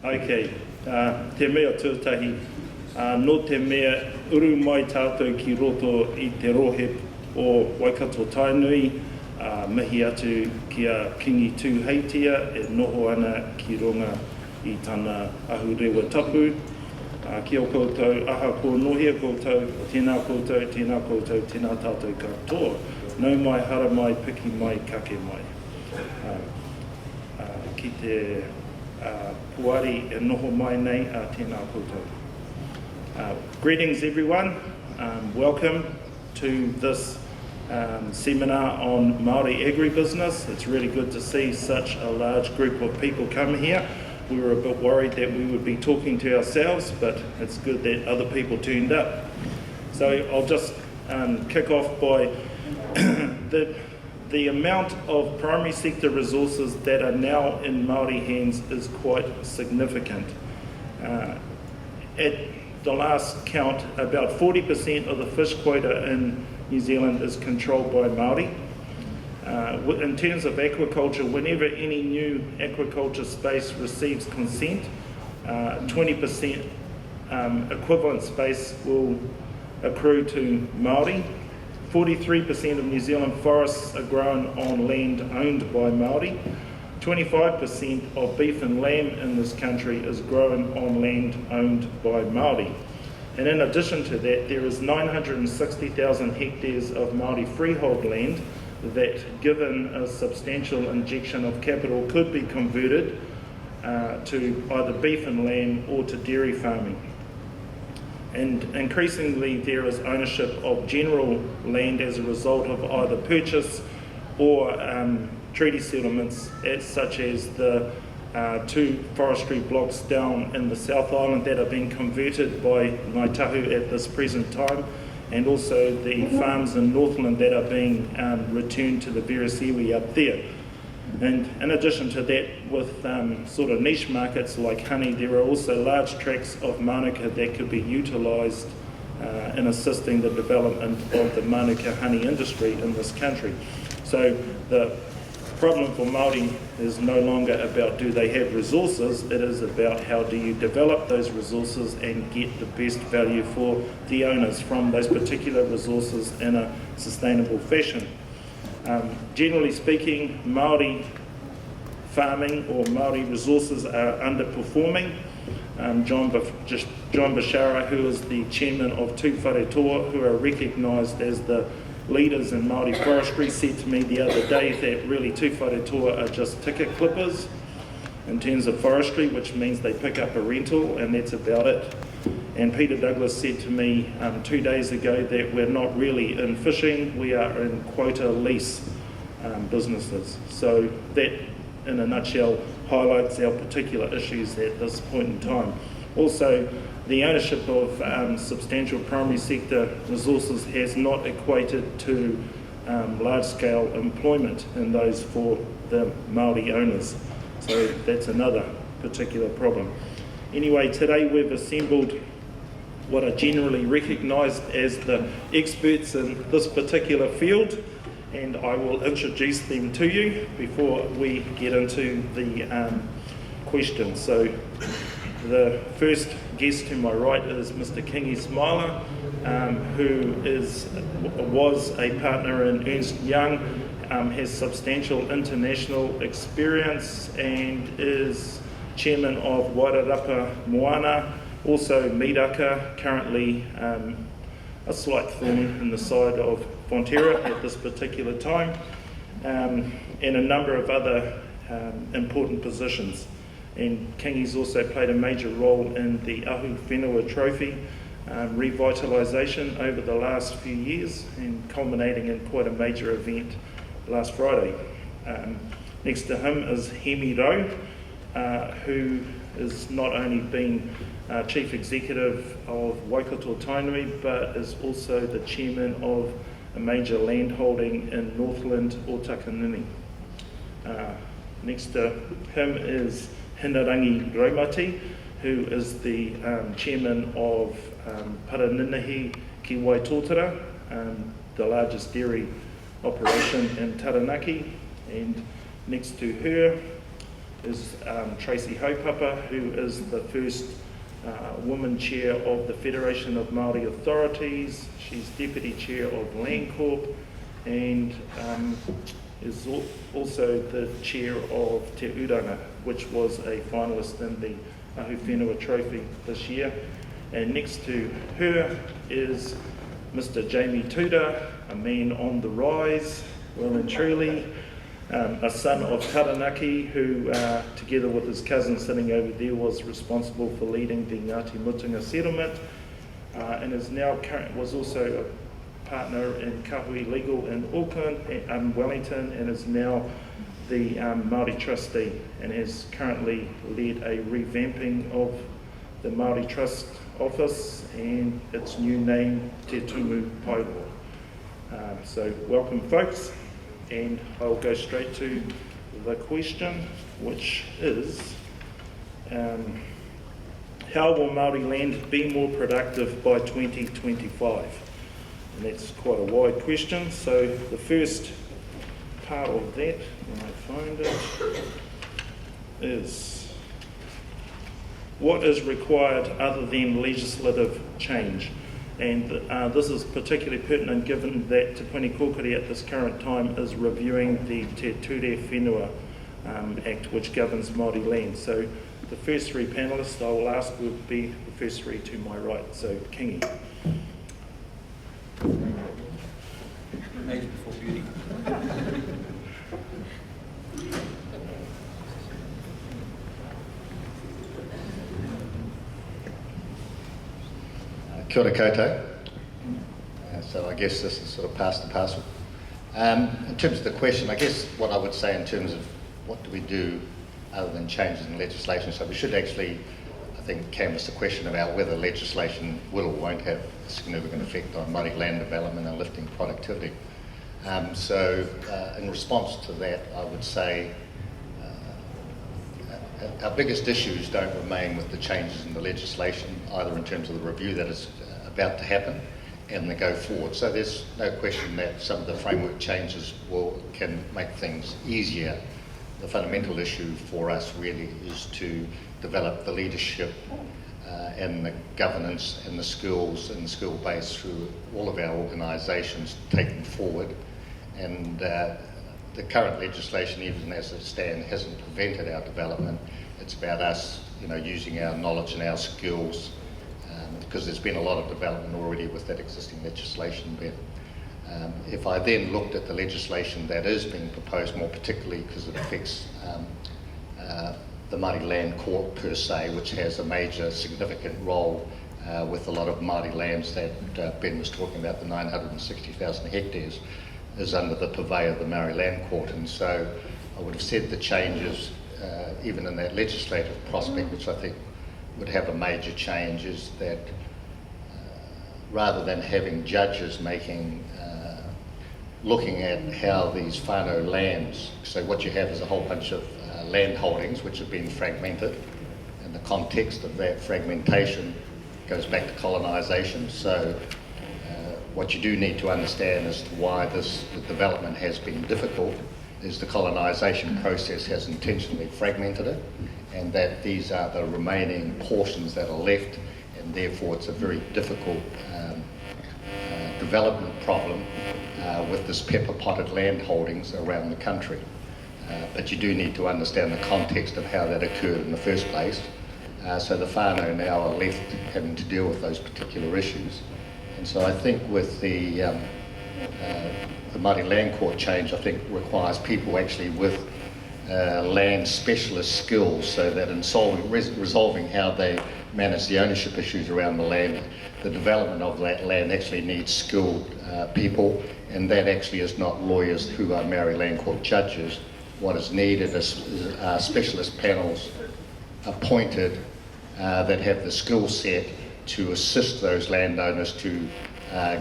Okay, te mea tūtahi, no te mea uru mai tātou ki roto I te rohe o Waikato Tainui, mihi atu kia Kingi tū heitia, e noho ana ki runga I tana ahurewa tapu. Kia o koutou, aha ko nohia koutou, tēnā koutou, tēnā koutou, tēnā tātou katoa. Nau mai, hara mai, piki mai, kake mai. Ki te puari e noho mai nei, tēnā koutou. Greetings everyone, welcome to this seminar on Māori Agribusiness. It's really good to see such a large group of people come here. We were a bit worried that we would be talking to ourselves, but it's good that other people turned up. So I'll just kick off by the amount of primary sector resources that are now in Māori hands is quite significant. At the last count, about 40% of the fish quota in New Zealand is controlled by Māori. In terms of aquaculture, whenever any new aquaculture space receives consent, 20% equivalent space will accrue to Māori. 43% of New Zealand forests are grown on land owned by Māori. 25% of beef and lamb in this country is grown on land owned by Māori. And in addition to that, there is 960,000 hectares of Māori freehold land that, given a substantial injection of capital, could be converted to either beef and lamb or to dairy farming. And increasingly there is ownership of general land as a result of either purchase or treaty settlements, such as the two forestry blocks down in the South Island that are being converted by Ngāi Tahu at this present time, and also the farms in Northland that are being returned to the various iwi up there. And in addition to that, with sort of niche markets like honey, there are also large tracts of manuka that could be utilised in assisting the development of the manuka honey industry in this country. So the problem for Māori is no longer about do they have resources, it is about how do you develop those resources and get the best value for the owners from those particular resources in a sustainable fashion. Generally speaking, Māori farming or Māori resources are underperforming. John Bashara, who is the chairman of Two Whare Toa, who are recognised as the leaders in Māori forestry, said to me the other day that really Two Whare Toa are just ticket clippers in terms of forestry, which means they pick up a rental and that's about it. And Peter Douglas said to me 2 days ago that we're not really in fishing, we are in quota lease businesses. So that, in a nutshell, highlights our particular issues at this point in time. Also, the ownership of substantial primary sector resources has not equated to large-scale employment in those for the Māori owners. So that's another particular problem. Anyway, today we've assembled what are generally recognised as the experts in this particular field, and I will introduce them to you before we get into the questions. So the first guest to my right is Mr. Kingi Smiler, who was a partner in Ernst Young, has substantial international experience and is chairman of Wairarapa Moana, also Miraka, currently a slight thorn in the side of Fonterra at this particular time, and a number of other important positions. And Kingi's also played a major role in the Ahu Whenua Trophy revitalisation over the last few years, and culminating in quite a major event last Friday. Next to him is Hemi, who has not only been Chief Executive of Waikato Tainui, but is also the Chairman of a major landholding in Northland, Otakanini. Next to him is Hinerangi Raumati, who is the Chairman of Parininihi ki Waitotara, the largest dairy operation in Taranaki. And next to her is Traci Houpapa, who is the first woman chair of the Federation of Māori Authorities. She's deputy chair of Landcorp and is also the chair of Te Uranga, which was a finalist in the Ahu Whenua Trophy this year. And next to her is Mr. Jamie Tuuta, a man on the rise, well and truly, a son of Taranaki who, together with his cousin sitting over there, was responsible for leading the Ngāti Mutunga settlement, and was also a partner in Kahui Legal in Auckland, Wellington, and is now the Māori Trustee, and has currently led a revamping of the Māori Trust Office and its new name, Te Tumu Pairoa. So welcome, folks. And I'll go straight to the question, which is, how will Māori land be more productive by 2025? And that's quite a wide question. So the first part of that, when I find it, is what is required other than legislative change? And this is particularly pertinent given that Te Puni Kōkiri at this current time is reviewing the Te Ture Whenua Act, which governs Māori land. So the first three panellists I will ask will be the first three to my right. So Kingi. Age before beauty. Kia ora koutou. So I guess this is sort of pass the parcel. In terms of the question, I guess what I would say in terms of what do we do other than changes in legislation, so we should actually, I think, canvass the question about whether legislation will or won't have a significant effect on Māori land development and lifting productivity. In response to that, I would say our biggest issues don't remain with the changes in the legislation, either in terms of the review that is about to happen and the go forward. So there's no question that some of the framework changes can make things easier. The fundamental issue for us really is to develop the leadership and the governance and the skills and the skill base through all of our organisations, take them forward. And the current legislation, even as it stands, hasn't prevented our development. It's about us, using our knowledge and our skills, because there's been a lot of development already with that existing legislation. If I then looked at the legislation that is being proposed, more particularly because it affects the Māori Land Court per se, which has a major significant role with a lot of Māori lands that Ben was talking about, the 960,000 hectares, is under the purvey of the Māori Land Court. And so I would have said the changes, even in that legislative prospect, which I think would have a major change, is that rather than having judges looking at how these whanau lands, so what you have is a whole bunch of land holdings which have been fragmented, and the context of that fragmentation goes back to colonisation. So what you do need to understand as to why the development has been difficult is the colonisation process has intentionally fragmented it, and that these are the remaining portions that are left, and therefore it's a very difficult development problem with this pepper-potted land holdings around the country. But you do need to understand the context of how that occurred in the first place. So the whānau now are left having to deal with those particular issues. And so I think with the Māori Land Court change, I think requires people actually with land specialist skills, so that in resolving how they manage the ownership issues around the land, the development of that land actually needs skilled people, and that actually is not lawyers who are Māori Land Court judges. What is needed is specialist panels appointed that have the skill set to assist those landowners to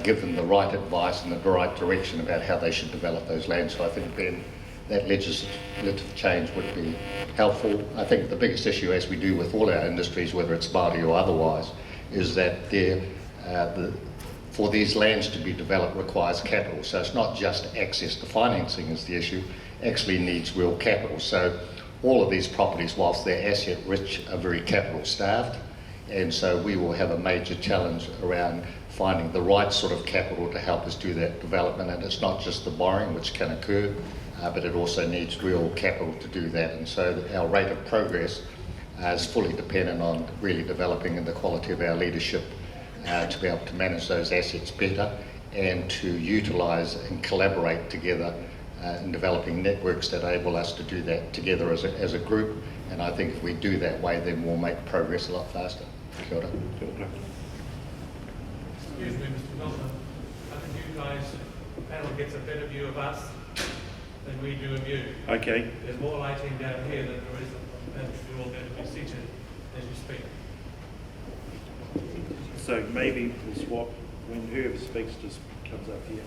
give them the right advice and the right direction about how they should develop those lands. So I think, Ben, that legislative change would be helpful. I think the biggest issue, as we do with all our industries, whether it's Māori or otherwise, is that for these lands to be developed requires capital. So it's not just access to financing is the issue, actually needs real capital. So all of these properties, whilst they're asset rich, are very capital starved, and so we will have a major challenge around finding the right sort of capital to help us do that development. And it's not just the borrowing which can occur, but it also needs real capital to do that. And so our rate of progress is fully dependent on really developing in the quality of our leadership to be able to manage those assets better and to utilise and collaborate together in developing networks that enable us to do that together as a group. And I think if we do that way, then we'll make progress a lot faster. Kia ora. Excuse me, Mr. Dalton. I think you guys, the panel gets a better view of us than we do of you. Okay. There's more lighting down here than there is and you're all going to be seated as you speak. So maybe we'll swap when whoever speaks just comes up here.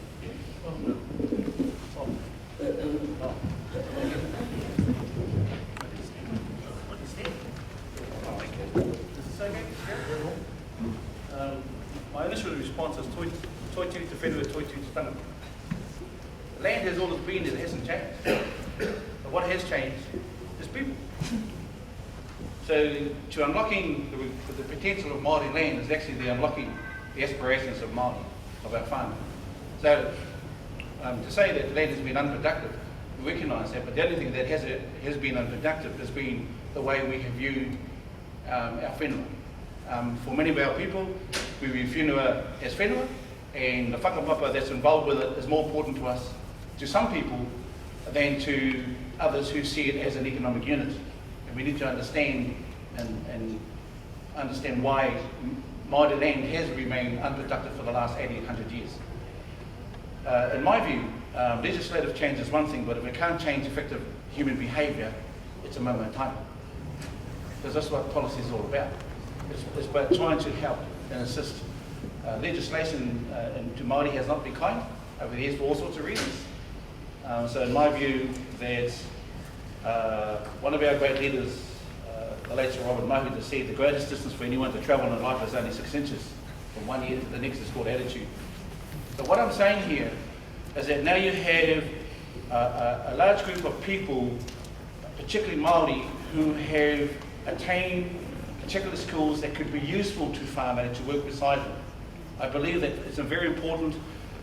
My initial response is toi tiri te whenua, toi tiri te tangata. Land has always been there, it hasn't changed. But what has changed is people. So to unlocking the potential of Māori land is actually the unlocking the aspirations of Māori, of our whanau. So to say that land has been unproductive, we recognise that, but the only thing that has been unproductive has been the way we have viewed our whenua. For many of our people, we view whenua as whenua, and the whakapapa that's involved with it is more important to us, to some people, than to others who see it as an economic unit. And we need to understand and understand why Māori land has remained unproductive for the last 80, 100 years. In my view, legislative change is one thing, but if we can't change effective human behaviour, it's a moment in time. Because that's what policy is all about. It's about trying to help and assist. Legislation to Māori has not been kind over the years for all sorts of reasons. So in my view, that one of our great leaders, the late Sir Robert Mahu, to see the greatest distance for anyone to travel in life is only 6 inches. From one year to the next is called attitude. So what I'm saying here is that now you have a large group of people, particularly Māori, who have attained particular skills that could be useful to whānau to work beside them. I believe that it's very important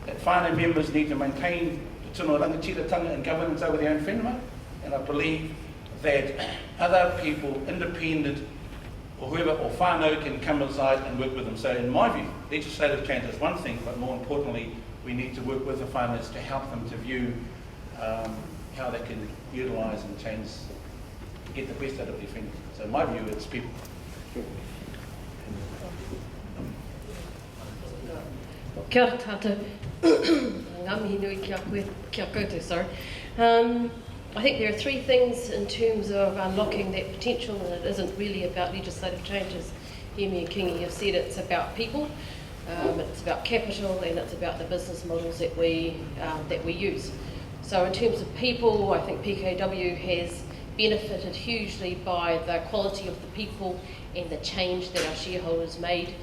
that whānau members need to maintain the tino rangatiratanga and governance over their own whenua, and I believe that other people, independent or whoever, or whānau, can come aside and work with them. So in my view, legislative change is one thing, but more importantly, we need to work with the whānau to help them to view how they can utilise and change, get the best out of their whenua. So in my view, it's people. Kia ora tātou. Ngā mihi nui kia koutou, sorry. I think there are 3 things in terms of unlocking that potential, and it isn't really about legislative changes. Hemi and Kingi have said it's about people, it's about capital, and it's about the business models that we use. So in terms of people, I think PKW has benefited hugely by the quality of the people and the change that our shareholders made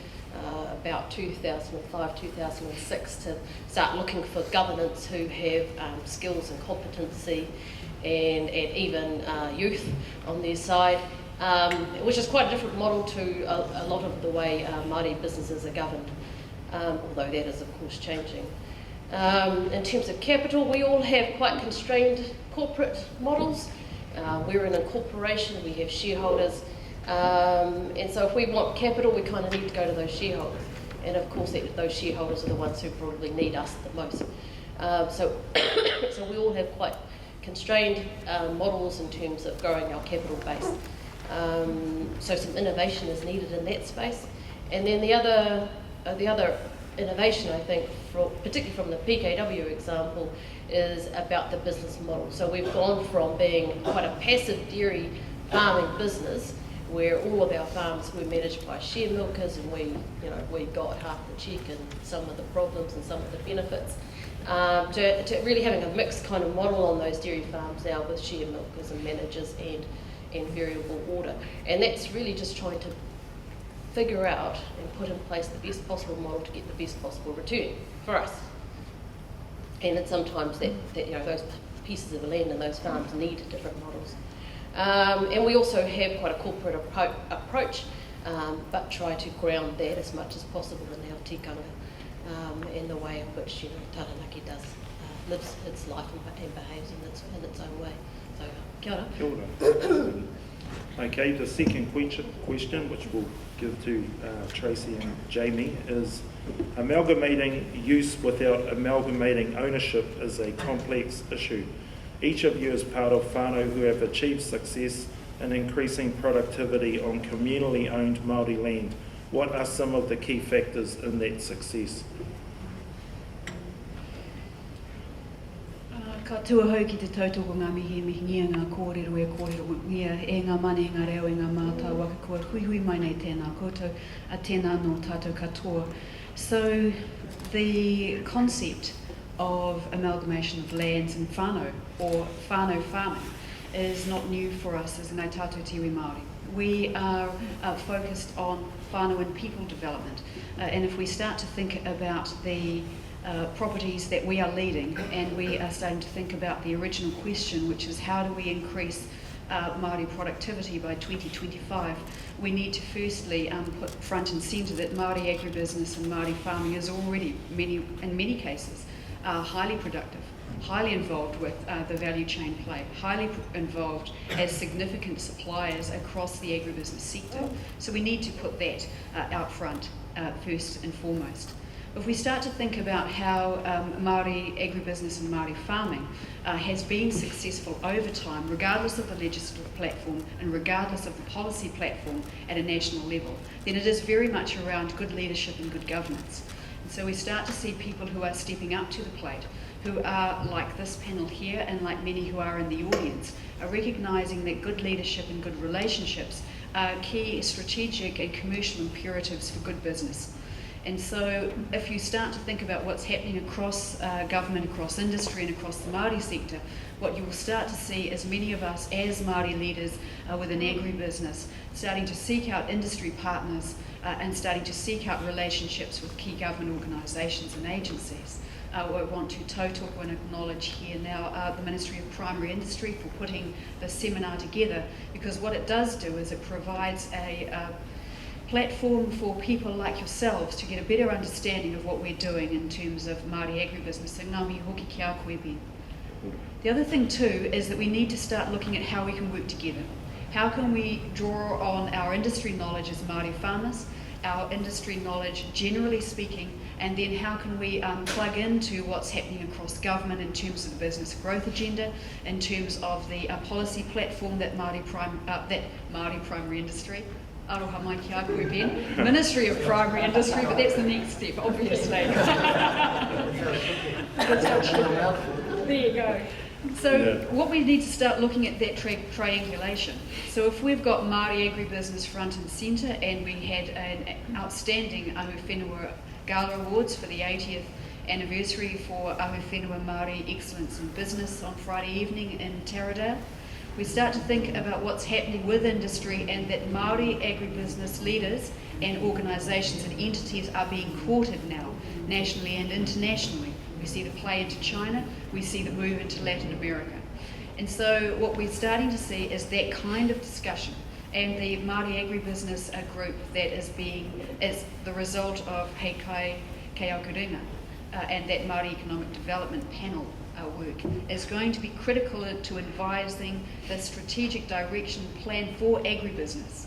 about 2005, 2006 to start looking for governance who have skills and competency and even youth on their side, which is quite a different model to a lot of the way Māori businesses are governed, although that is of course changing. In terms of capital, we all have quite constrained corporate models. We're an incorporation, we have shareholders, and so if we want capital, we kind of need to go to those shareholders. And of course, those shareholders are the ones who probably need us the most. So we all have quite constrained models in terms of growing our capital base. So some innovation is needed in that space. And then the other innovation, I think, particularly from the PKW example, is about the business model. So we've gone from being quite a passive dairy farming business, where all of our farms were managed by share milkers, and we got half the check and some of the problems and some of the benefits, to really having a mixed kind of model on those dairy farms now with share milkers and managers and variable order. And that's really just trying to figure out and put in place the best possible model to get the best possible return for us. And then sometimes that those pieces of land and those farms need different models. And we also have quite a corporate approach, but try to ground that as much as possible in our tikanga, in the way in which Taranaki does lives its life and behaves in its own way. So, kia ora. Kia ora. Okay, the second question, which we'll give to Traci and Jamie, is amalgamating use without amalgamating ownership is a complex issue. Each of you is part of whanau who have achieved success in increasing productivity on communally owned Māori land. What are some of the key factors in that success? Ka tuahau ki te tautoko ngā mihi ngia ngā kōrero ngia e ngā mane, ngā reo, e ngā mātau waka kua hui mai nei tēnā koutou, a tēnā no tātou katoa. So the concept of amalgamation of lands and whanau, or whanau farming, is not new for us as ngāi tātou tiwi Māori. We are focused on whanau and people development, and if we start to think about the properties that we are leading, and we are starting to think about the original question, which is how do we increase Māori productivity by 2025, we need to firstly put front and centre that Māori agribusiness and Māori farming is already, in many cases, highly productive, highly involved with the value chain play, highly involved as significant suppliers across the agribusiness sector. So we need to put that out front first and foremost. If we start to think about how Māori agribusiness and Māori farming has been successful over time, regardless of the legislative platform and regardless of the policy platform at a national level, then it is very much around good leadership and good governance. And so we start to see people who are stepping up to the plate, who are like this panel here and like many who are in the audience, are recognising that good leadership and good relationships are key strategic and commercial imperatives for good business. And so if you start to think about what's happening across government, across industry and across the Māori sector, what you will start to see is many of us as Māori leaders within agribusiness starting to seek out industry partners and starting to seek out relationships with key government organisations and agencies. I want to tautoko and acknowledge here now the Ministry of Primary Industry for putting this seminar together, because what it does do is it provides a platform for people like yourselves to get a better understanding of what we're doing in terms of Māori agribusiness. So ngā mihi hoki ki a koe ben. The other thing too is that we need to start looking at how we can work together. How can we draw on our industry knowledge as Māori farmers, our industry knowledge generally speaking, and then how can we plug into what's happening across government in terms of the business growth agenda, in terms of the policy platform that Māori Primary Industry, aroha mai ki a koe ben, Ministry of Primary Industry, but that's the next step, obviously. There you go. So what we need to start looking at that triangulation. So if we've got Māori agribusiness front and centre, and we had an outstanding Ahu Whenua Gala Awards for the 80th anniversary for Ahu Whenua Māori Excellence in Business on Friday evening in Taradale, we start to think about what's happening with industry, and that Māori agribusiness leaders and organisations and entities are being courted now, nationally and internationally. We see the play into China, we see the move into Latin America. And so what we're starting to see is that kind of discussion. And the Māori Agribusiness group that is the result of Hei Kai Aokuringa and that Māori Economic Development panel work is going to be critical to advising the strategic direction plan for agribusiness.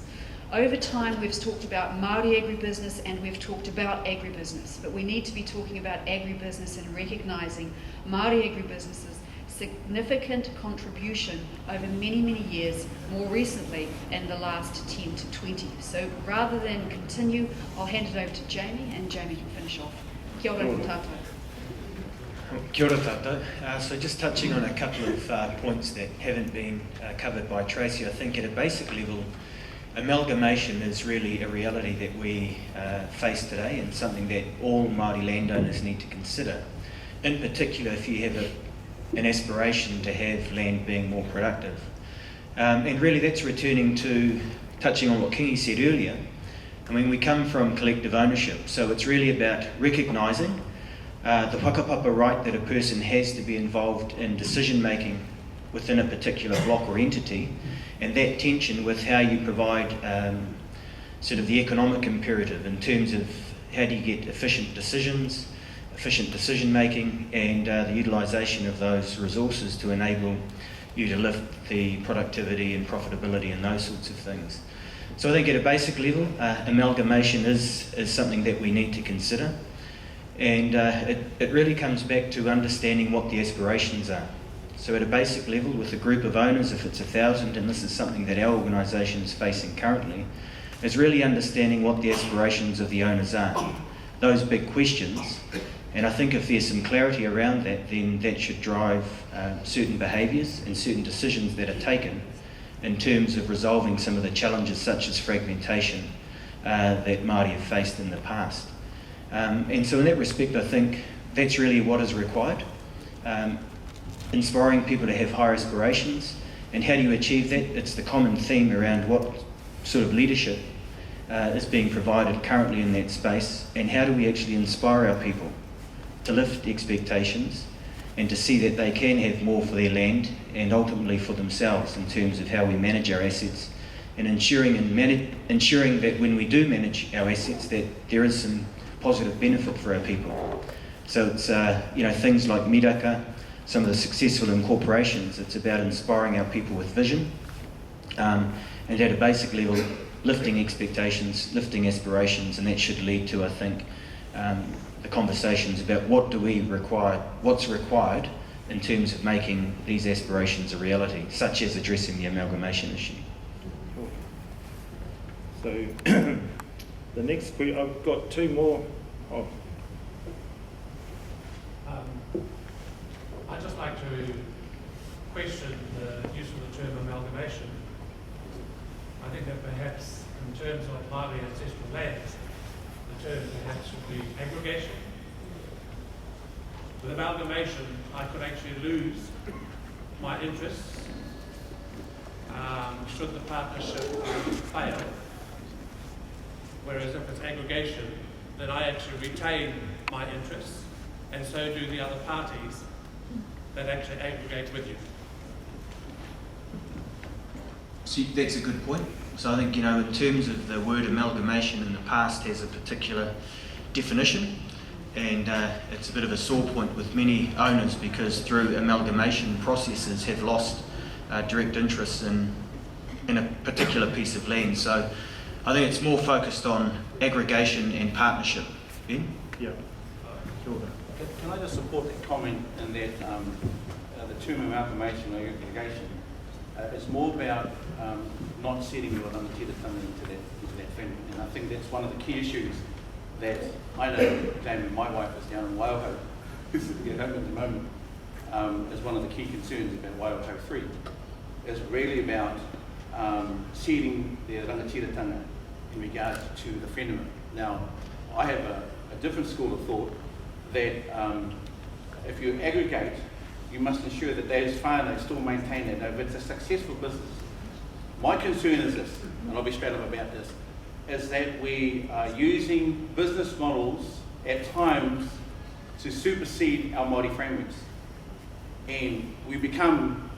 Over time, we've talked about Māori agribusiness and we've talked about agribusiness, but we need to be talking about agribusiness and recognising Māori agribusiness's significant contribution over many, many years, more recently in the last 10 to 20. So rather than continue, I'll hand it over to Jamie, and Jamie can finish off. Kia ora tātou. Kia ora tātou. So just touching on a couple of points that haven't been covered by Traci, I think at a basic level, amalgamation is really a reality that we face today, and something that all Māori landowners need to consider. In particular, if you have an aspiration to have land being more productive. And really that's returning to touching on what Kingi said earlier. I mean, we come from collective ownership, so it's really about recognising the whakapapa right that a person has to be involved in decision making within a particular block or entity, and that tension with how you provide sort of the economic imperative in terms of how do you get efficient decisions, efficient decision making, and the utilisation of those resources to enable you to lift the productivity and profitability and those sorts of things. So I think at a basic level, amalgamation is something that we need to consider, and it really comes back to understanding what the aspirations are. So at a basic level, with a group of owners, if it's 1,000, and this is something that our organisation is facing currently, is really understanding what the aspirations of the owners are. Those big questions, and I think if there's some clarity around that, then that should drive certain behaviours and certain decisions that are taken in terms of resolving some of the challenges such as fragmentation that Māori have faced in the past. And so in that respect, I think that's really what is required. Inspiring people to have higher aspirations, and how do you achieve that? It's the common theme around what sort of leadership is being provided currently in that space, and how do we actually inspire our people to lift expectations and to see that they can have more for their land and ultimately for themselves in terms of how we manage our assets, and ensuring that when we do manage our assets that there is some positive benefit for our people. So it's things like Miraka, some of the successful incorporations. It's about inspiring our people with vision, and at a basic level, lifting expectations, lifting aspirations, and that should lead to, I think, the conversations about what's required in terms of making these aspirations a reality, such as addressing the amalgamation issue. So the next question, I've got two more. I'd just like to question the use of the term amalgamation. I think that perhaps in terms of Māori ancestral lands, the term perhaps should be aggregation. With amalgamation, I could actually lose my interests should the partnership fail. Whereas if it's aggregation, then I actually retain my interests, and so do the other parties that actually aggregate with you. See, that's a good point. So I think, in terms of the word amalgamation in the past has a particular definition, and it's a bit of a sore point with many owners because through amalgamation processes have lost direct interest in a particular piece of land. So I think it's more focused on aggregation and partnership. Ben? Yeah. Sure. Can I just support that comment in that the term amalgamation or aggregation, it's more about not setting your rangatira-tanga into that family. And I think that's one of the key issues that I know, Jamie, my wife is down in Waiotara, who's at home at the moment, is one of the key concerns about Waitotara 3. It's really about seeding the rangatira-tanga in regards to the whenua. Now, I have a different school of thought that if you aggregate, you must ensure that those whānau still maintain that. Now, if it's a successful business, my concern is this, and I'll be straight up about this, is that we are using business models at times to supersede our Māori frameworks. And we become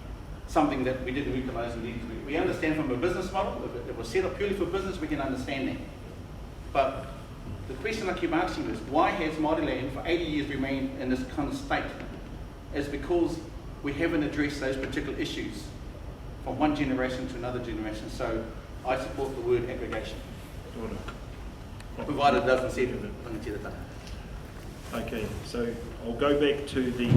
something that we didn't recognise and need to be. We understand from a business model, if it was set up purely for business, we can understand that. But the question I keep asking is, why has Māori land for 80 years remained in this kind of state? It's because we haven't addressed those particular issues from one generation to another generation. So I support the word aggregation, provided it doesn't set rangatira-tanga. Okay, so I'll go back to the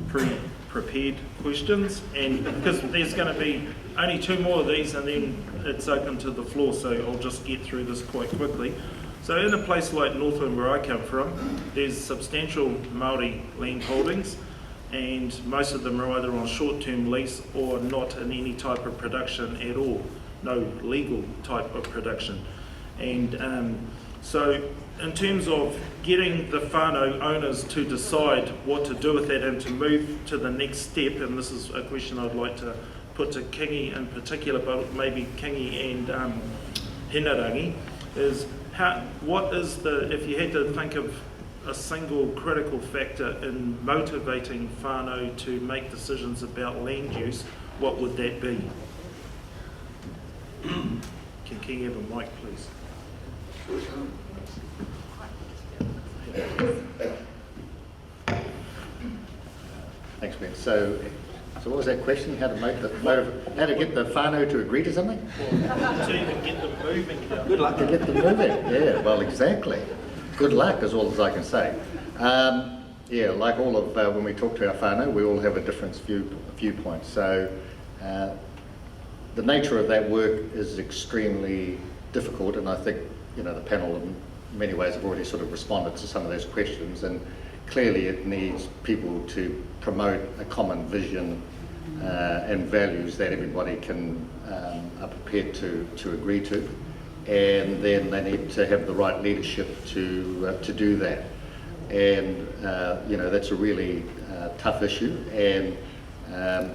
pre-prepared questions, and because there's going to be only two more of these and then it's open to the floor, so I'll just get through this quite quickly. So in a place like Northland where I come from, there's substantial Māori land holdings, and most of them are either on short-term lease or not in any type of production at all, no legal type of production. And so in terms of getting the whānau owners to decide what to do with that and to move to the next step, and this is a question I'd like to put to Kingi in particular, but maybe Kingi and Hinerangi, is what is the, if you had to think of a single critical factor in motivating whanau to make decisions about land use, what would that be? Can Kingi have a mic, please? Thanks, Ben. So what was that question? How to get the whānau to agree to something? To even get them moving. Good luck to get them moving. Yeah, well, exactly. Good luck is all as I can say. Yeah, like all of when we talk to our whānau, we all have a different viewpoint. So the nature of that work is extremely difficult, and I think the panel in many ways have already sort of responded to some of those questions. And clearly, it needs people to promote a common vision and values that everybody are prepared to agree to, and then they need to have the right leadership to do that. And that's a really tough issue. And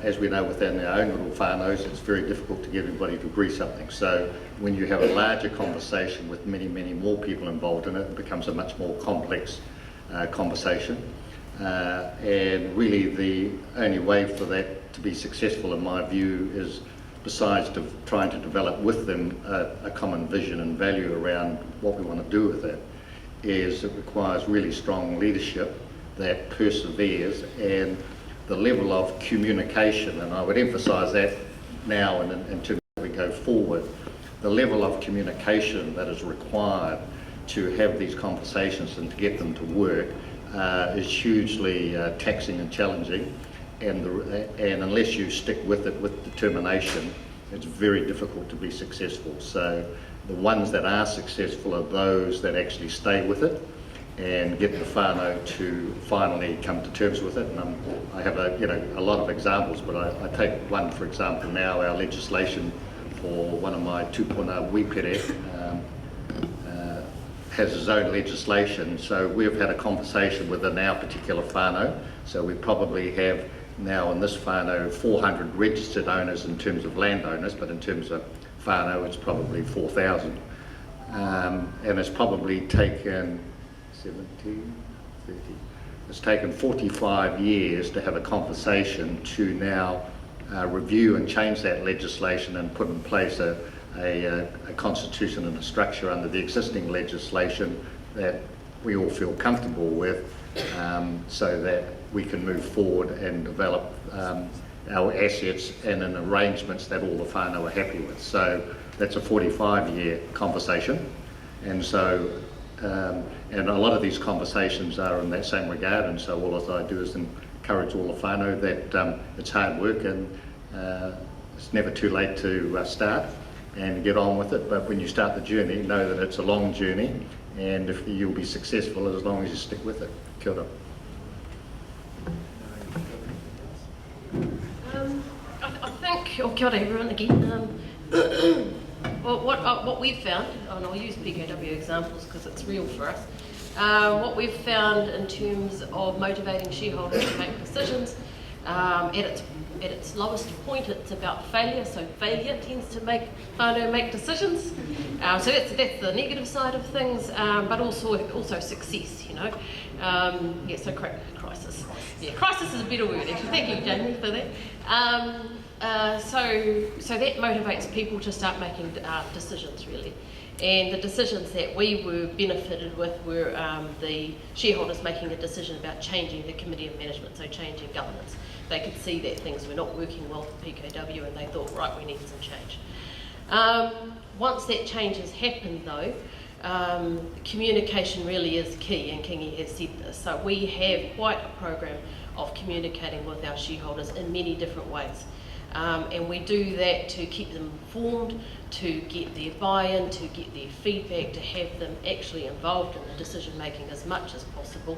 as we know within our own little whānaus, it's very difficult to get everybody to agree something. So when you have a larger conversation with many, many more people involved in it, it becomes a much more complex conversation. And really the only way for that to be successful, in my view, is besides trying to develop with them a common vision and value around what we want to do with it, is it requires really strong leadership that perseveres, and the level of communication, and I would emphasise that now and in terms of we go forward, the level of communication that is required to have these conversations and to get them to work is hugely taxing and challenging, and unless you stick with it with determination, it's very difficult to be successful. So the ones that are successful are those that actually stay with it and get the whānau to finally come to terms with it. And I have a lot of examples, but I take one for example now. Our legislation for one of my tūpuna wipere has its own legislation. So we've had a conversation within our particular whānau. So we probably have now in this whānau 400 registered owners in terms of landowners, but in terms of whānau it's probably 4,000. And it's probably taken 45 years to have a conversation to now review and change that legislation and put in place a constitution and a structure under the existing legislation that we all feel comfortable with, so that we can move forward and develop our assets and in arrangements that all the whānau are happy with. So that's a 45-year conversation, and so and a lot of these conversations are in that same regard, and so all I do is encourage all the whānau that it's hard work, and it's never too late to start and get on with it. But when you start the journey, know that it's a long journey, and if you'll be successful as long as you stick with it. Kia ora. I think, kia ora everyone again. Well, what we've found, and I'll use PKW examples because it's real for us, what we've found in terms of motivating shareholders to make decisions, at its lowest point, it's about failure. So failure tends to make whānau make decisions. So that's the negative side of things, but also success. Yeah. So crisis. Yeah, crisis is a better word actually. Thank you, Jamie, for that. So that motivates people to start making decisions really. And the decisions that we were benefited with were the shareholders making a decision about changing the committee of management, so changing governance. They could see that things were not working well for PKW, and they thought, right, we need some change. Once that change has happened though, communication really is key, and Kingi has said this. So we have quite a program of communicating with our shareholders in many different ways. And we do that to keep them informed, to get their buy-in, to get their feedback, to have them actually involved in the decision making as much as possible.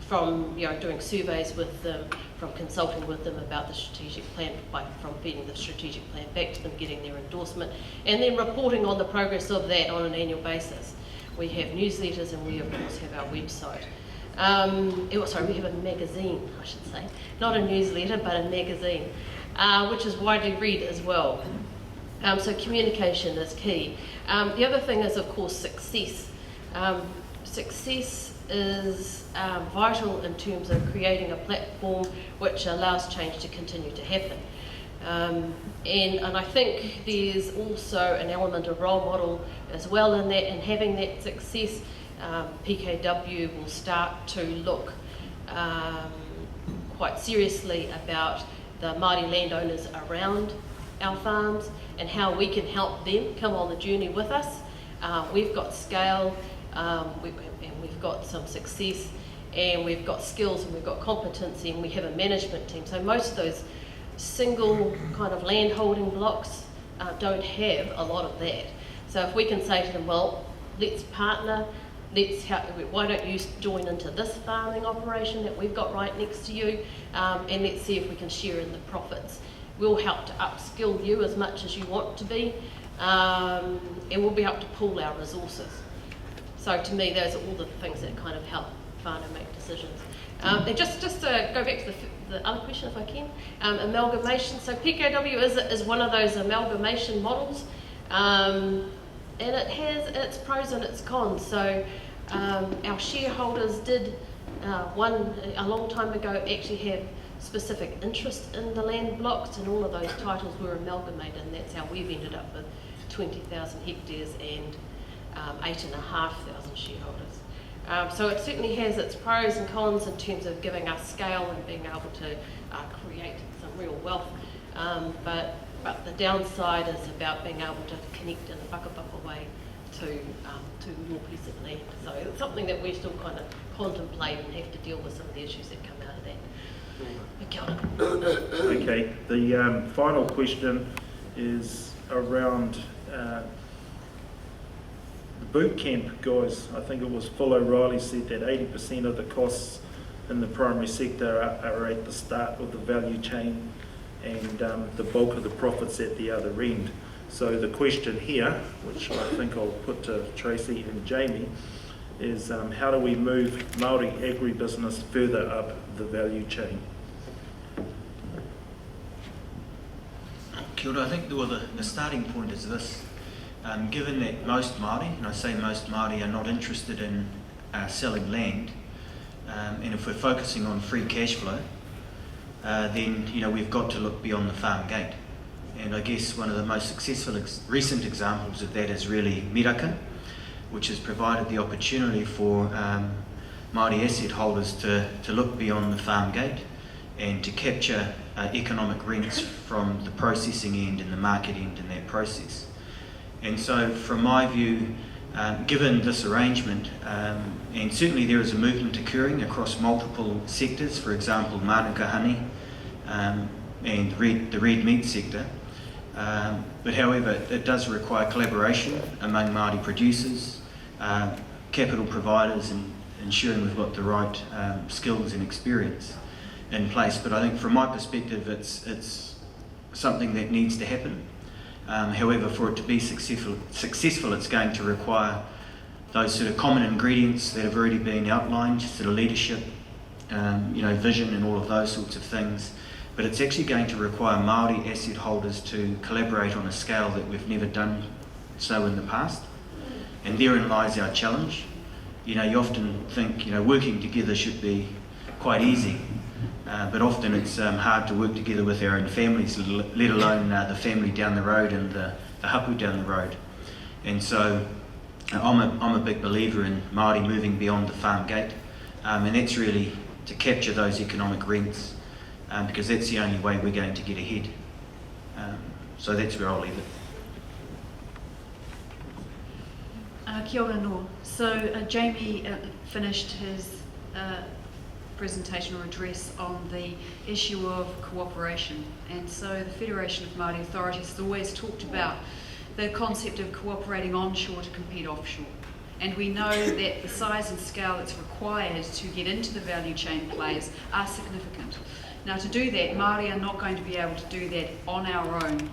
From doing surveys with them, from consulting with them about the strategic plan, from feeding the strategic plan back to them, getting their endorsement, and then reporting on the progress of that on an annual basis. We have newsletters, and we of course have our website. We have a magazine, I should say. Not a newsletter, but a magazine, which is widely read as well. So communication is key. The other thing is, of course, success. success is vital in terms of creating a platform which allows change to continue to happen. And I think there's also an element of role model as well in that, and having that success, PKW will start to look quite seriously about the Māori landowners around our farms and how we can help them come on the journey with us. We've got scale, and we've got some success, and we've got skills, and we've got competency, and we have a management team. So most of those single kind of land holding blocks don't have a lot of that. So if we can say to them, well, let's partner, why don't you join into this farming operation that we've got right next to you, and let's see if we can share in the profits. We'll help to upskill you as much as you want to be, and we'll be able to pool our resources. So to me, those are all the things that kind of help whānau make decisions. And just to go back to the other question, if I can, amalgamation. So PKW is one of those amalgamation models, and it has its pros and its cons. So our shareholders did, a long time ago, actually have specific interest in the land blocks, and all of those titles were amalgamated, and that's how we've ended up with 20,000 hectares and 8,500 shareholders. So it certainly has its pros and cons in terms of giving us scale and being able to create some real wealth. But the downside is about being able to connect in a whakapapa way to more piece of land. So it's something that we still kind of contemplate and have to deal with some of the issues that come out of that. Kia ora. Okay, the final question is around the boot camp guys. I think it was Phil O'Reilly said that 80% of the costs in the primary sector are at the start of the value chain, and the bulk of the profits at the other end. So the question here, which I think I'll put to Traci and Jamie, is how do we move Māori agribusiness further up the value chain? Kia ora. I think the starting point is this. Given that most Māori, and I say most Māori, are not interested in selling land, and if we're focusing on free cash flow, then we've got to look beyond the farm gate. And I guess one of the most successful recent examples of that is really Miraka, which has provided the opportunity for Māori asset holders to look beyond the farm gate and to capture economic rents from the processing end and the market end in that process. And so from my view, given this arrangement, and certainly there is a movement occurring across multiple sectors, for example Manuka honey and the red meat sector, but however it does require collaboration among Māori producers, capital providers, and ensuring we've got the right skills and experience in place. But I think from my perspective it's something that needs to happen. However, for it to be successful, it's going to require those sort of common ingredients that have already been outlined, sort of leadership, vision and all of those sorts of things. But it's actually going to require Māori asset holders to collaborate on a scale that we've never done so in the past. And therein lies our challenge. You often think, working together should be quite easy. But often it's hard to work together with our own families, let alone the family down the road and the hapu down the road. And so I'm a big believer in Māori moving beyond the farm gate, and that's really to capture those economic rents, because that's the only way we're going to get ahead. So that's where I'll leave it. Kia ora no. So Jamie finished his presentation or address on the issue of cooperation, and so the Federation of Māori Authorities has always talked about the concept of cooperating onshore to compete offshore, and we know that the size and scale that's required to get into the value chain plays are significant. Now, to do that, Māori are not going to be able to do that on our own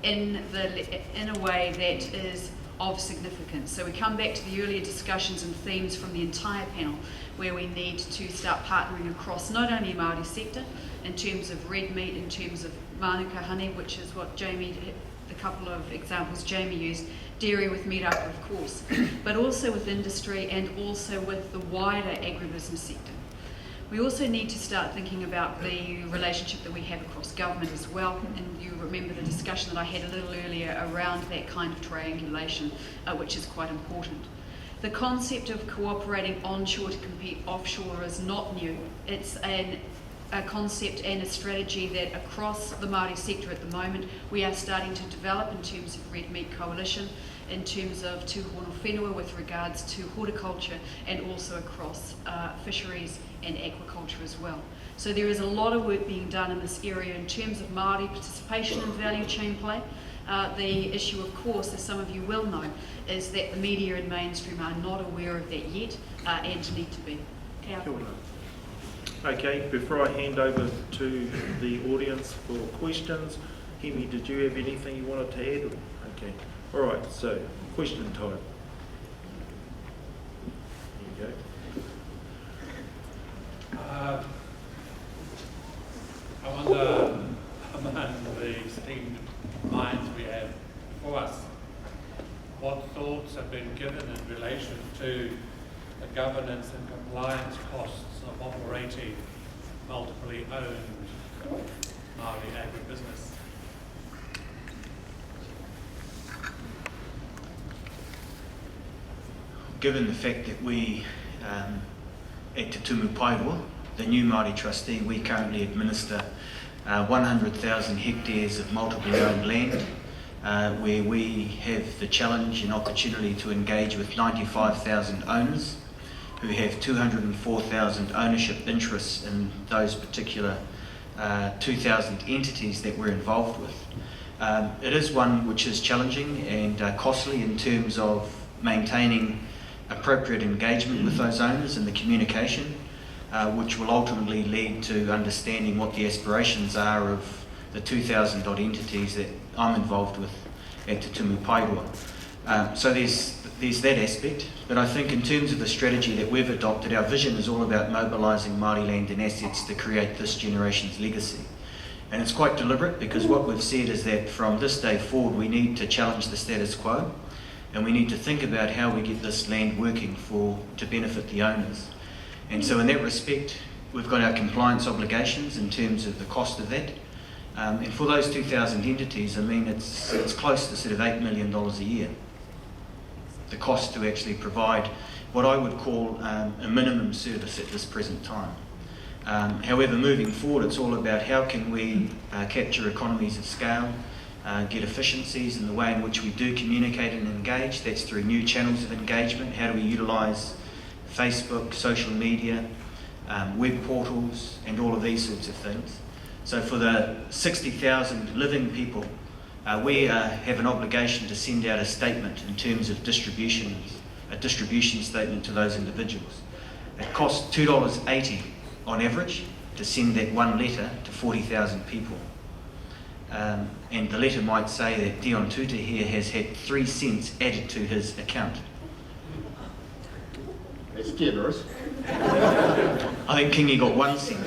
in a way that is of significance. So we come back to the earlier discussions and themes from the entire panel, where we need to start partnering across not only Māori sector in terms of red meat, in terms of Manuka honey, which is what Jamie, the couple of examples Jamie used, dairy with Miraka, of course, but also with industry and also with the wider agribusiness sector. We also need to start thinking about the relationship that we have across government as well, and you remember the discussion that I had a little earlier around that kind of triangulation, which is quite important. The concept of cooperating onshore to compete offshore is not new. It's a concept and a strategy that across the Māori sector at the moment we are starting to develop in terms of Red Meat Coalition, in terms of tūhono whenua with regards to horticulture, and also across fisheries and aquaculture as well. So there is a lot of work being done in this area in terms of Māori participation in value chain play. The issue, of course, as some of you will know, is that the media and mainstream are not aware of that yet and need to be. Kia ora. Okay, before I hand over to the audience for questions, Hemi, did you have anything you wanted to add? Okay, all right, so question time. There you go. I wonder, among the esteemed minds we have before us, what thoughts have been given in relation to the governance and compliance costs of operating multiply owned Māori agribusiness? Given the fact that we, at Te Tumu Paeroa, the new Māori Trustee, we currently administer 100,000 hectares of multiply owned land, where we have the challenge and opportunity to engage with 95,000 owners who have 204,000 ownership interests in those particular 2,000 entities that we're involved with. It is one which is challenging and costly in terms of maintaining appropriate engagement with those owners and the communication, which will ultimately lead to understanding what the aspirations are of the 2,000 odd entities that I'm involved with at Te Tumu Paeroa. So there's that aspect, but I think in terms of the strategy that we've adopted, our vision is all about mobilising Māori land and assets to create this generation's legacy. And it's quite deliberate, because what we've said is that from this day forward we need to challenge the status quo, and we need to think about how we get this land working to benefit the owners. And so in that respect, we've got our compliance obligations in terms of the cost of that. And for those 2,000 entities, I mean, it's close to sort of $8 million a year. The cost to actually provide what I would call a minimum service at this present time. However, moving forward, it's all about how can we capture economies of scale, get efficiencies in the way in which we do communicate and engage. That's through new channels of engagement. How do we utilise Facebook, social media, web portals, and all of these sorts of things. So for the 60,000 living people, we have an obligation to send out a statement in terms of distributions, a distribution statement to those individuals. It costs $2.80 on average to send that one letter to 40,000 people. And the letter might say that Dion Tuuta here has had 3 cents added to his account. That's generous. I think Kingi got 1 cent.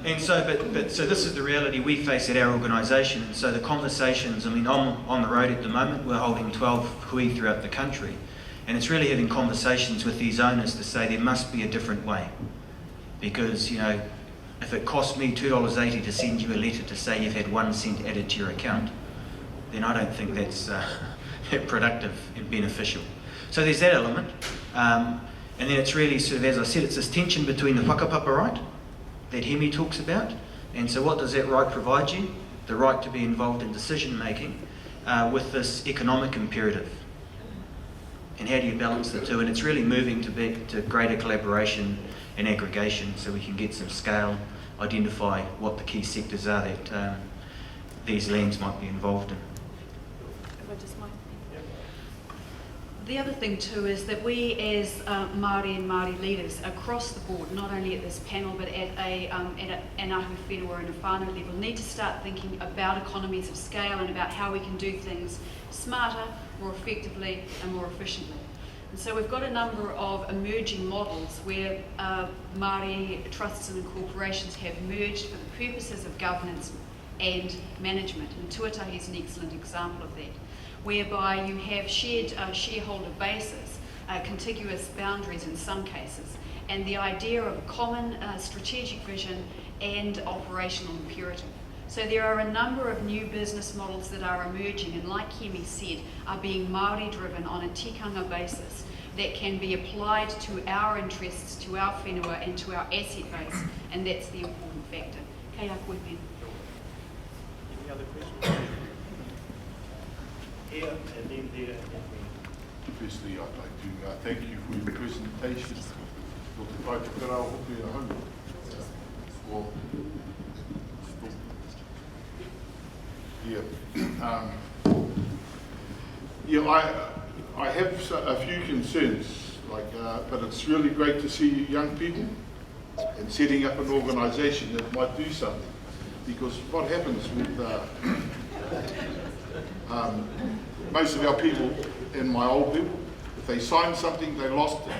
And so, so this is the reality we face at our organisation. And so the conversations, I mean, I'm on the road at the moment, we're holding 12 hui throughout the country. And it's really having conversations with these owners to say there must be a different way. Because, you know, if it costs me $2.80 to send you a letter to say you've had 1 cent added to your account, then I don't think that's productive and beneficial. So there's that element. And then it's really sort of, as I said, it's this tension between the whakapapa right that Hemi talks about. And so what does that right provide you? The right to be involved in decision making with this economic imperative. And how do you balance the two? And it's really moving to greater collaboration and aggregation so we can get some scale, identify what the key sectors are that these lands might be involved in. The other thing too is that we as Māori and Māori leaders across the board, not only at this panel but at an ahu whenua and a whanau level, need to start thinking about economies of scale and about how we can do things smarter, more effectively and more efficiently. And so we've got a number of emerging models where Māori trusts and incorporations have merged for the purposes of governance and management. And Tuuta is an excellent example of that. whereby you have shared shareholder bases, contiguous boundaries in some cases, and the idea of a common strategic vision and operational imperative. So there are a number of new business models that are emerging, and like Hemi said, are being Māori driven on a tikanga basis that can be applied to our interests, to our whenua and to our asset base, and that's the important factor. Kei a koe pēn. Any other questions? Here and then there and then there. Firstly, I'd like to thank you for your presentation. Ko te whaitukara o hoki Aohanga. I have a few concerns, but it's really great to see you young people and setting up an organisation that might do something. Because what happens with most of our people and my old people, if they signed something, they lost it.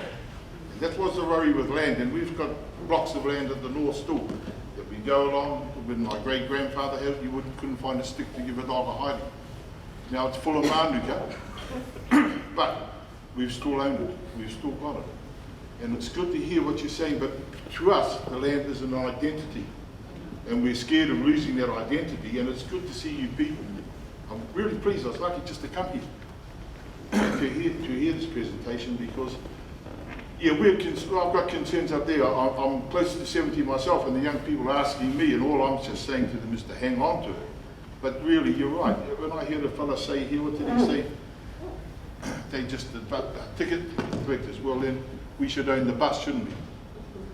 And that was the worry with land, and we've got blocks of land at the north still that we go along. When my great-grandfather had it, you couldn't find a stick to give a dog a hiding. Now it's full of manuka, but we've still owned it, we've still got it. And it's good to hear what you're saying, but to us, the land is an identity, and we're scared of losing that identity, and it's good to see you people. I'm really pleased. I was lucky just to come here to hear this presentation, because I've got concerns up there. I'm close to 70 myself, and the young people are asking me, and all I'm just saying to them is to hang on to it. But really, you're right. When I hear the fella say here, what did he say? They just ticket collectors. Well, then we should own the bus, shouldn't we?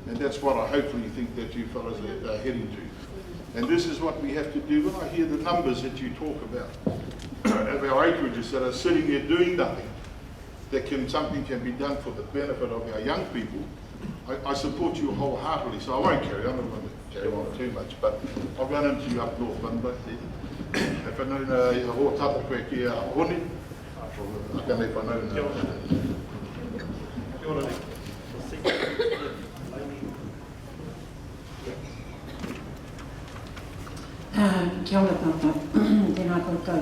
And that's what I hopefully think that you fellas are heading to. And this is what we have to do. When I hear the numbers that you talk about, of our acreages that are sitting there doing nothing, something can be done for the benefit of our young people, I support you wholeheartedly. So I won't carry on. I'm not going to carry on too much, but I'll run into you up north. If I know Houpapa koe ki a honi, I don't know if I know. Kia ora. Kia ora papa, tēnā koutou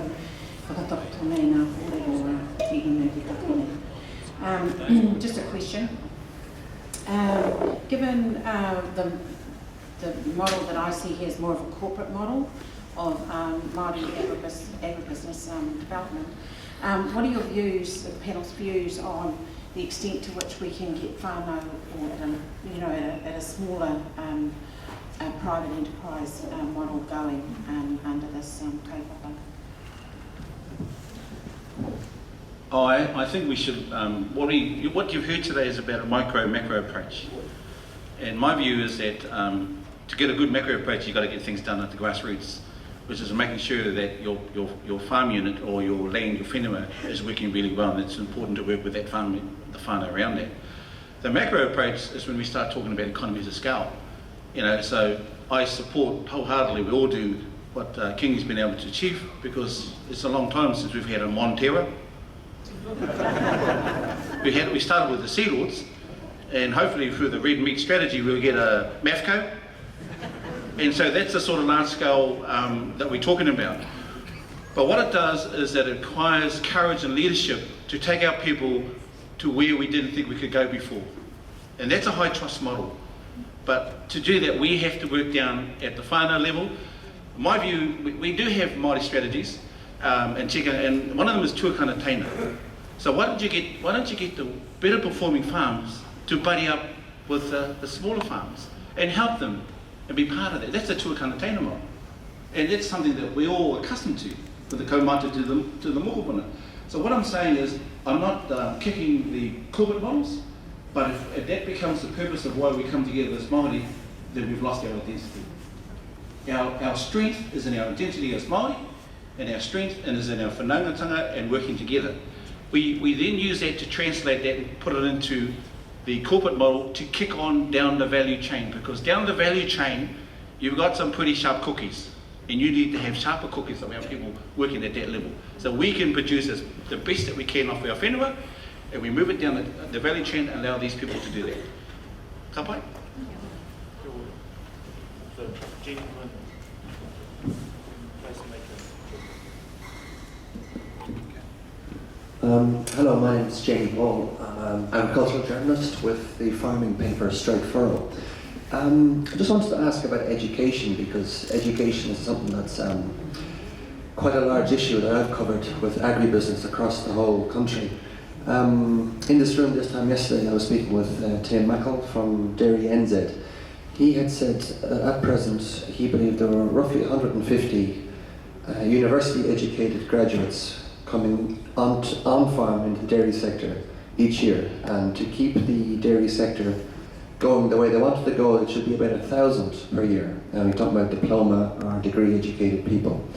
whakatoko nei nā kōrero ki hinu ki tākene. Just a question. Given the model that I see here is more of a corporate model of Māori agribusiness development, what are your views, the panel's views on the extent to which we can get whanau or at a smaller private enterprise model going under this kaupapa? I think we should, what you've heard today is about a micro-macro approach. And my view is that to get a good macro approach, you've got to get things done at the grassroots, which is making sure that your farm unit or your land, your whenua, is working really well, and it's important to work with that farm, the whānau around that. The macro approach is when we start talking about economies of scale. So I support wholeheartedly, we all do, what Kingi's been able to achieve, because it's a long time since we've had a Montera. We started with the Sea Lords, and hopefully through the red meat strategy we'll get a MAFCO. And so that's the sort of large scale that we're talking about. But what it does is that it requires courage and leadership to take our people to where we didn't think we could go before. And that's a high trust model. But to do that, we have to work down at the whānau level. In my view, we do have Māori strategies, and one of them is tuakana teina. So why don't you get the better performing farms to buddy up with the smaller farms and help them and be part of that? That's a tuakana teina model. And that's something that we're all accustomed to, with the kaumata to the mokopuna. So what I'm saying is, I'm not kicking the corporate models, but if that becomes the purpose of why we come together as Māori, then we've lost our identity. Our strength is in our identity as Māori, and our strength is in our whanaungatanga and working together. We then use that to translate that and put it into the corporate model to kick on down the value chain, because down the value chain, you've got some pretty sharp cookies, and you need to have sharper cookies of our people working at that level. So we can produce the best that we can off our whenua, and we move it down the value chain and allow these people to do that. Ka pai? The gentleman, placemaker. Hello, my name is Jamie Ball. I'm an agricultural journalist with the farming paper Straight Furrow. I just wanted to ask about education, because education is something that's quite a large issue that I've covered with agribusiness across the whole country. In this room this time yesterday, I was speaking with Tim Mackle from Dairy NZ. He had said that at present he believed there were roughly 150 university-educated graduates coming on farm into the dairy sector each year, and to keep the dairy sector going the way they wanted to go, it should be about 1,000 per year. And we're talking about diploma or degree-educated people.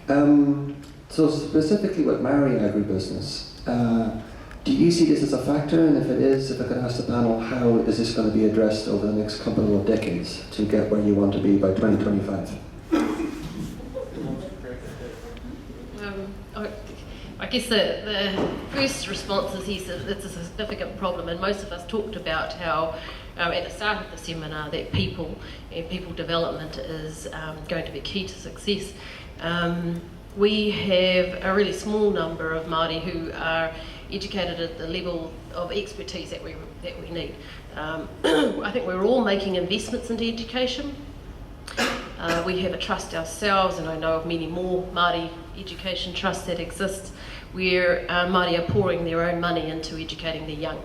So specifically with Māori agribusiness, do you see this as a factor? And if it is, if I could ask the panel, how is this going to be addressed over the next couple of decades to get where you want to be by 2025? I guess the first response is yes, it's a significant problem, and most of us talked about how at the start of the seminar that people and people development is going to be key to success. We have a really small number of Māori who are educated at the level of expertise that we need. I think we're all making investments into education. We have a trust ourselves, and I know of many more Māori education trusts that exist, where Māori are pouring their own money into educating their young.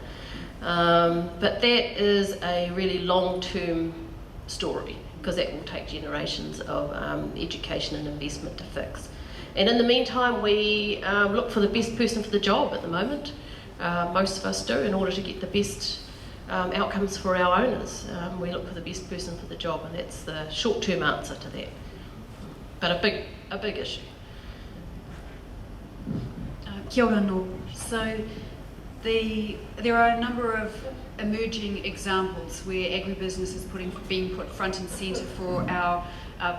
But that is a really long-term story, because that will take generations of education and investment to fix. And in the meantime, we look for the best person for the job at the moment. Most of us do, in order to get the best outcomes for our owners. We look for the best person for the job, and that's the short-term answer to that. But a big issue. Kia ora no. So there are a number of emerging examples where agribusiness is being put front and centre for our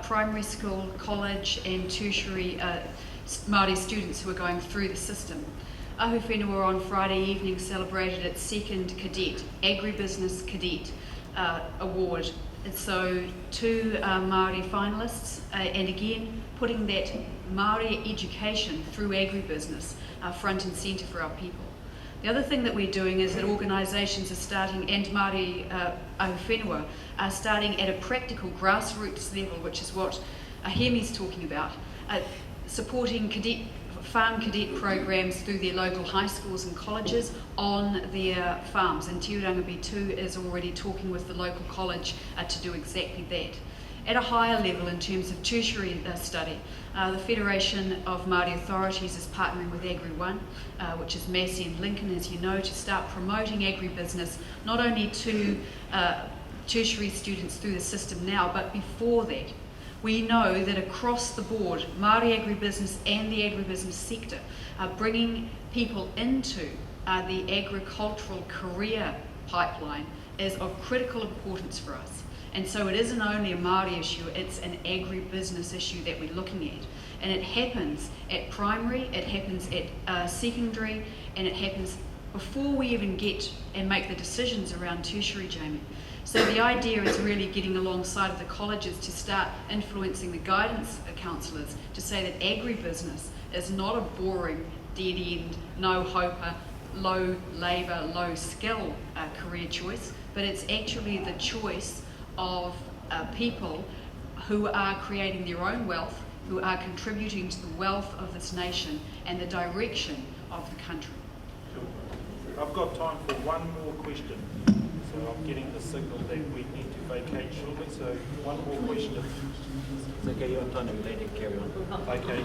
primary school, college and tertiary Māori students who are going through the system. Ahu Whenua on Friday evening celebrated its second cadet, Agribusiness Cadet Award. And so 2 Māori finalists, and again putting that Māori education through agribusiness front and centre for our people. The other thing that we're doing is that organisations are starting, and Māori Ahu Whenua are starting at a practical grassroots level, which is what Hemi's talking about, supporting farm cadet programs through their local high schools and colleges on their farms. And Te Uranga B2 is already talking with the local college to do exactly that. At a higher level, in terms of tertiary study, the Federation of Māori Authorities is partnering with Agri1, which is Massey and Lincoln, as you know, to start promoting agribusiness, not only to tertiary students through the system now, but before that. We know that across the board, Māori agribusiness and the agribusiness sector are bringing people into the agricultural career pipeline is of critical importance for us. And so it isn't only a Māori issue, it's an agribusiness issue that we're looking at. And it happens at primary, it happens at secondary, and it happens before we even get and make the decisions around tertiary, Jamie. So the idea is really getting alongside of the colleges to start influencing the guidance counsellors to say that agribusiness is not a boring, dead-end, no hoper, low labour, low skill career choice, but it's actually the choice of people who are creating their own wealth, who are contributing to the wealth of this nation and the direction of the country. I've got time for one more question. So I'm getting the signal that we need to vacate shortly. So one more question. It's okay, you're on, let it carry on. Okay,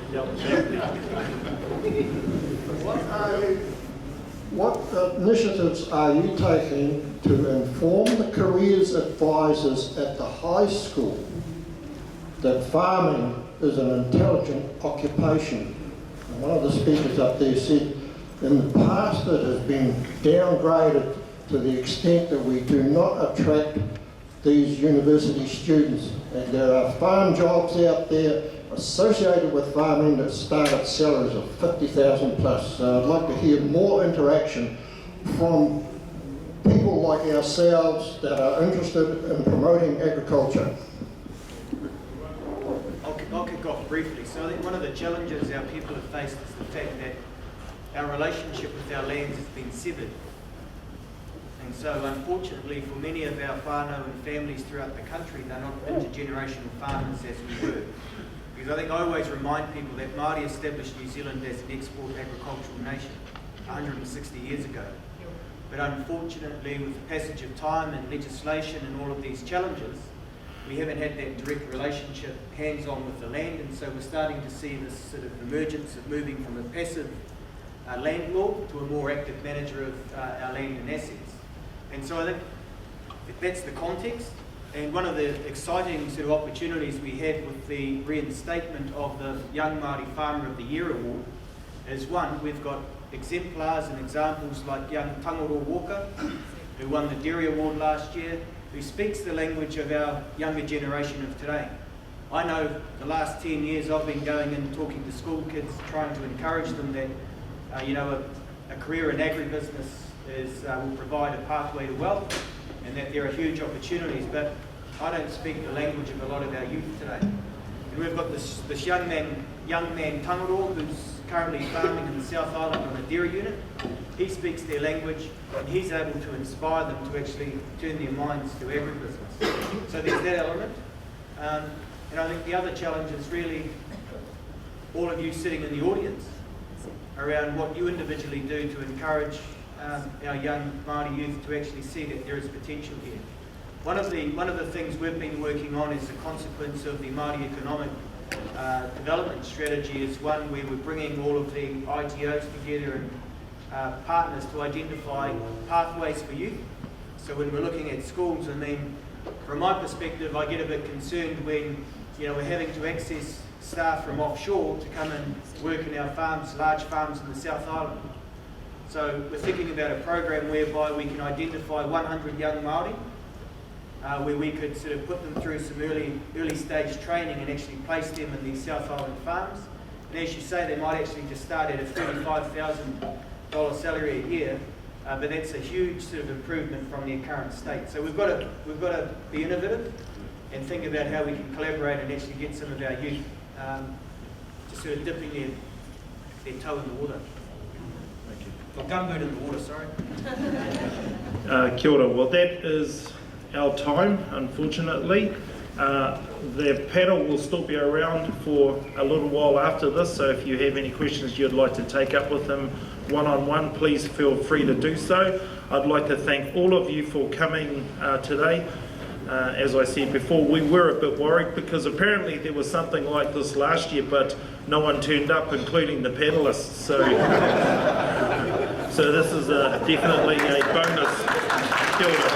What initiatives are you taking to inform the careers advisors at the high school that farming is an intelligent occupation? And one of the speakers up there said, in the past it has been downgraded to the extent that we do not attract these university students. And there are farm jobs out there associated with farming that start at salaries of 50,000 plus. So I'd like to hear more interaction from people like ourselves that are interested in promoting agriculture. I'll kick off briefly. So I think one of the challenges our people have faced is the fact that our relationship with our lands has been severed. And so unfortunately for many of our whanau and families throughout the country, they're not intergenerational farmers as we were. Because I think I always remind people that Māori established New Zealand as an export agricultural nation 160 years ago. But unfortunately, with the passage of time and legislation and all of these challenges, we haven't had that direct relationship hands-on with the land, and so we're starting to see this sort of emergence of moving from a passive landlord to a more active manager of our land and assets. And so I think that's the context. And one of the exciting sort of opportunities we had with the reinstatement of the Young Māori Farmer of the Year Award is, one, we've got exemplars and examples like young Tangoro Walker, who won the Dairy Award last year, who speaks the language of our younger generation of today. I know the last 10 years I've been going and talking to school kids, trying to encourage them that a career in agribusiness will provide a pathway to wealth, and that there are huge opportunities, but I don't speak the language of a lot of our youth today. And we've got this young man Tangoro, who's currently farming in the South Island on a dairy unit. He speaks their language, and he's able to inspire them to actually turn their minds to agribusiness. So there's that element. And I think the other challenge is really all of you sitting in the audience around what you individually do to encourage our young Māori youth to actually see that there is potential here. One of the things we've been working on as a consequence of the Māori economic development strategy is one where we're bringing all of the ITOs together and partners to identify pathways for youth. So when we're looking at schools, I mean, from my perspective, I get a bit concerned when we're having to access staff from offshore to come and work in our farms, large farms in the South Island. So we're thinking about a program whereby we can identify 100 young Māori, where we could sort of put them through some early stage training and actually place them in these South Island farms. And as you say, they might actually just start at a $35,000 salary a year, but that's a huge sort of improvement from their current state. So we've got to be innovative and think about how we can collaborate and actually get some of our youth just sort of dipping their toe in the water. Or gumboot in the water, sorry. Kia ora. Well, that is our time, unfortunately. The panel will still be around for a little while after this, so if you have any questions you'd like to take up with them one-on-one, please feel free to do so. I'd like to thank all of you for coming today. As I said before, we were a bit worried because apparently there was something like this last year, but no one turned up, including the panellists. So this is definitely a bonus. Kia ora.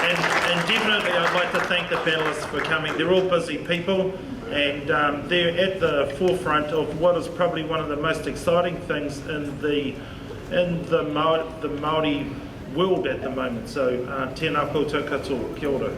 And definitely I'd like to thank the panellists for coming. They're all busy people, and they're at the forefront of what is probably one of the most exciting things in the Māori world at the moment. So tēnā koutou katoa. Kia ora.